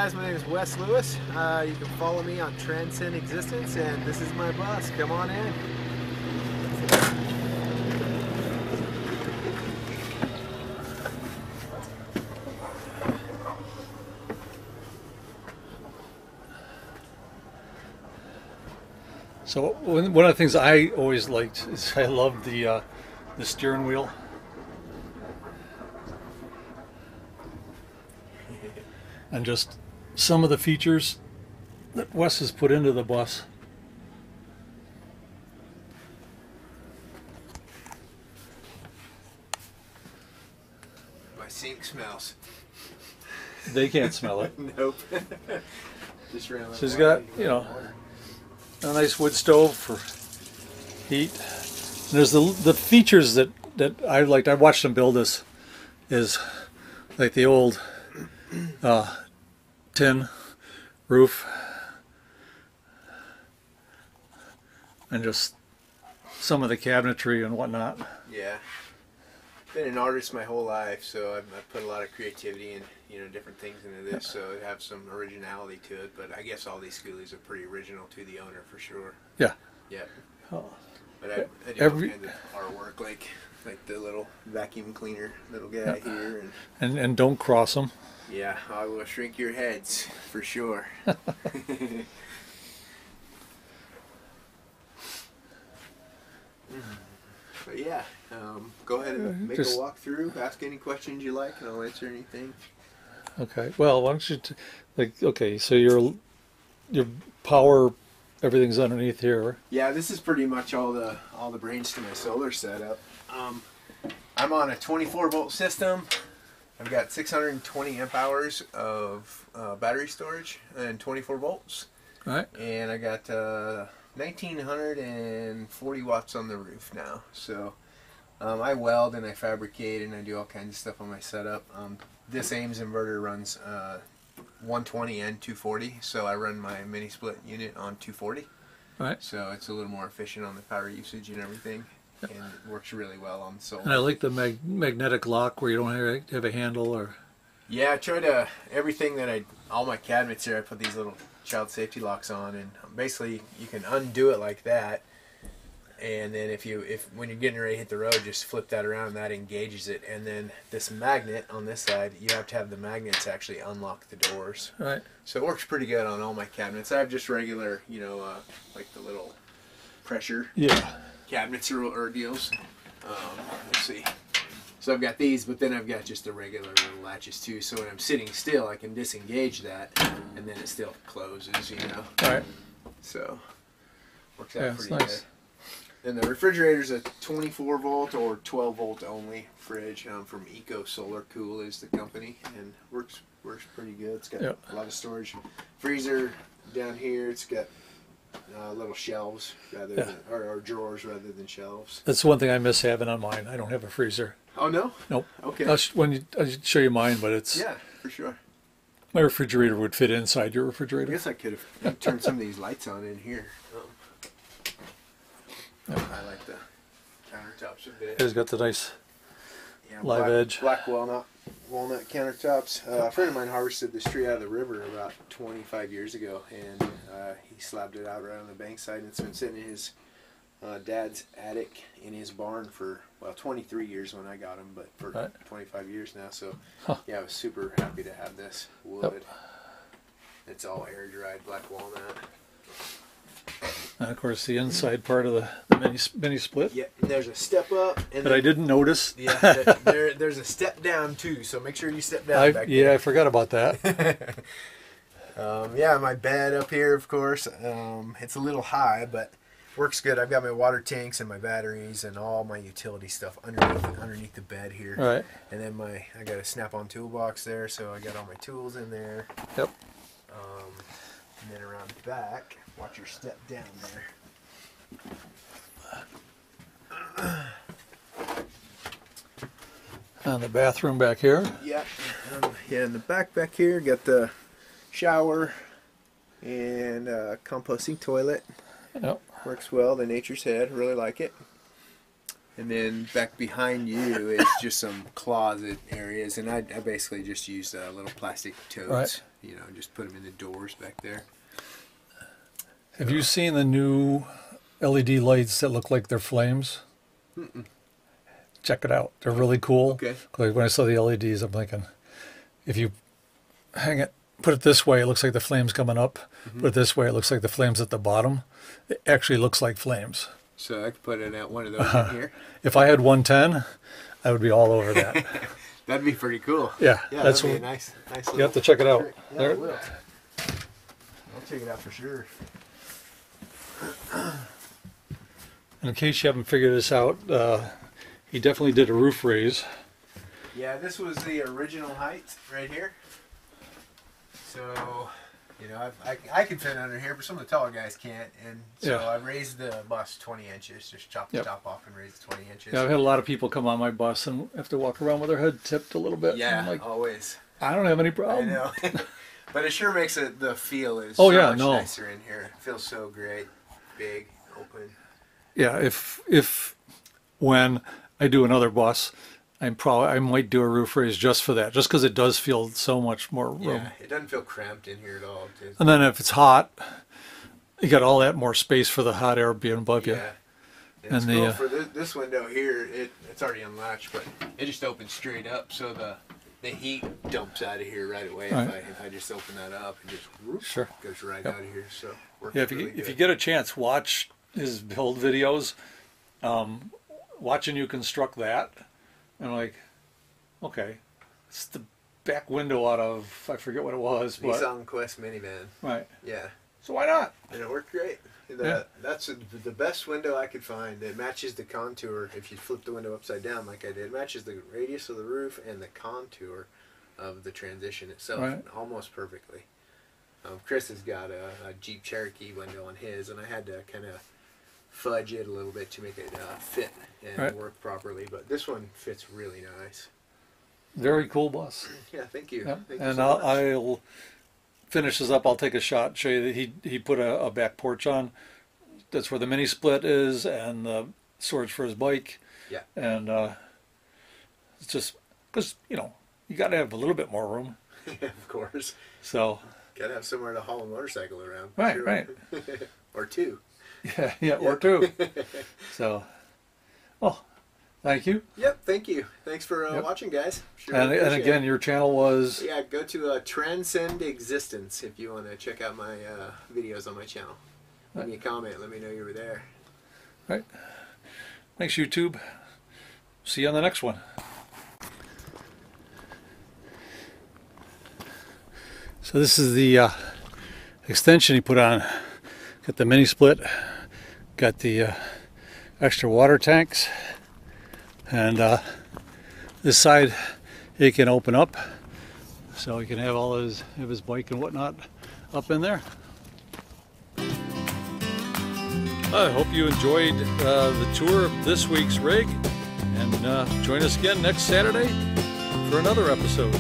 guys, my name is Wes Lewis. You can follow me on Transcend Existence, and this is my bus. Come on in. So one of the things I always liked is I loved the steering wheel. And just some of the features that Wes has put into the bus. My sink smells. They can't smell it. Nope. Just ran So he's got, you know, a nice wood stove for heat. And there's the features that I liked. I watched them build this. Is like the old tin roof, and just some of the cabinetry and whatnot. Yeah, been an artist my whole life, so I've put a lot of creativity and different things into this, so it have some originality to it. But I guess all these skoolies are pretty original to the owner for sure. Yeah. Yeah. Oh. But I do all kinds of artwork, like the little vacuum cleaner little guy here, and don't cross them. Yeah, I will shrink your heads for sure. But yeah, go ahead and make a walkthrough. Ask any questions you like, and I'll answer anything. Okay. Well, why don't you okay? So your power, everything's underneath here. Yeah, this is pretty much all the brains to my solar setup. I'm on a 24-volt system. I've got 620 amp hours of battery storage and 24 volts. All right. And I got 1940 watts on the roof now. So I weld and I fabricate and I do all kinds of stuff on my setup. This Ames inverter runs 120 and 240, so I run my mini split unit on 240. All right. So it's a little more efficient on the power usage and everything. And it works really well on solar. And I like the magnetic lock where you don't have a handle or. Yeah, I try to everything that all my cabinets here. I put these little child safety locks on, and basically you can undo it like that. And then if when you're getting ready to hit the road, just flip that around, and that engages it. And then this magnet on this side, you have to have the magnets actually unlock the doors. Right. So it works pretty good on all my cabinets. I have just regular, like the little pressure. Yeah. Cabinets or deals. Let's see. So I've got these, but then I've got just the regular little latches too. So when I'm sitting still, I can disengage that, and then it still closes. All right. So works out pretty nice. good. And the refrigerator's a 24 volt or 12 volt only fridge from Eco Solar Cool is the company, and works pretty good. It's got a lot of storage. Freezer down here. It's got little shelves rather than or drawers rather than shelves. That's one thing I miss having on mine. I don't have a freezer. Oh no? Nope. Okay. I'll show you mine, but it's for sure. My refrigerator would fit inside your refrigerator. I guess I could have turned some of these lights on in here. I like the countertops a bit. It's got the nice live edge. Black walnut countertops. A friend of mine harvested this tree out of the river about 25 years ago, and he slabbed it out right on the bankside, and it's been sitting in his dad's attic in his barn for 23 years when I got him, but for 25 years now. So yeah, I was super happy to have this wood. Yep. It's all air dried black walnut. And of course, the inside part of the mini split. Yeah, and there's a step up. And that I didn't notice. Yeah, there's a step down too, so make sure you step down back there. Yeah, I forgot about that. Yeah, my bed up here, of course. It's a little high, but works good. I've got my water tanks and my batteries and all my utility stuff underneath the bed here. All right. And then I got a snap-on toolbox there, so I got all my tools in there. Yep. And then around back, watch your step down there. And the bathroom back here. Yeah. Yeah, in the back here, got the shower and composting toilet. Yep. Works well. The Nature's Head, really like it. And then back behind you is just some closet areas, and I basically just used little plastic totes, Right. you know, just put them in the doors back there. Have you seen the new LED lights that look like they're flames? Mm-mm. Check it out. They're really cool. Okay. Like when I saw the LEDs, I'm thinking, if you hang it, put it this way, it looks like the flames coming up. Mm-hmm. Put it this way, it looks like the flames at the bottom. It actually looks like flames. So I could put in one of those in here. If I had 110, I would be all over that. That'd be pretty cool. Yeah, that's a nice you have to check it out. trick. Yeah, There. I will. I'll check it out for sure. In case you haven't figured this out, he definitely did a roof raise. Yeah, this was the original height right here. So, you know, I can fit under here, but some of the taller guys can't. And so Yeah. I raised the bus 20 inches, just chopped Yep. the top off and raised it 20 inches. Yeah, I've had a lot of people come on my bus and have to walk around with their head tipped a little bit. Yeah, I'm like, always. I don't have any I problem. know. But it sure makes the feel is Oh, so yeah, much no. nicer in here. It feels so great, big, open. Yeah, if when I do another bus, I might do a roof raise just for that, just because it does feel so much more room. Yeah, it doesn't feel cramped in here at all. And then if it's hot, you got all that more space for the hot air being above you. Yeah. And And it's the, cool for this window here, it's already unlatched, but it just opens straight up, so the heat dumps out of here right away. Right. If I just open that up, it just whoop, Sure. goes right Yep. out of here. So Yeah, if you get a chance, watch his build videos. Watching you construct that, and like, okay, it's the back window out of, I forget what it was, but Nissan Quest minivan. right. Yeah, So why not? and it worked great. Yeah. That's the best window I could find. It matches the contour. If you flip the window upside down like I did, it matches the radius of the roof and the contour of the transition itself Right. almost perfectly. Chris has got a Jeep Cherokee window on his, and I had to kind of fudge it a little bit to make it fit and Right. work properly. But this one fits really nice. Very cool bus. Yeah, thank you. Yep. Thank you And so much. I'll finish this up. I'll take a shot, show you that he put a back porch on. That's where the mini split is and the storage for his bike. Yeah. And it's just because, you know, you got to have a little bit more room. Of course. So, Gotta have somewhere to haul a motorcycle around. Right, Sure. right. Or two. yeah, or two. So, well, thank you. Yep, thank you. Thanks for Yep. watching, guys. Sure And appreciate again, it. your channel was Yeah, go to Transcend Existence if you want to check out my videos on my channel. Leave me a comment. Let me know you were there. right. Thanks, YouTube. See you on the next one. So this is the extension he put on. Got the mini split, got the extra water tanks, and this side it can open up, so he can have all his bike and whatnot up in there. I hope you enjoyed the tour of this week's rig, and join us again next Saturday for another episode.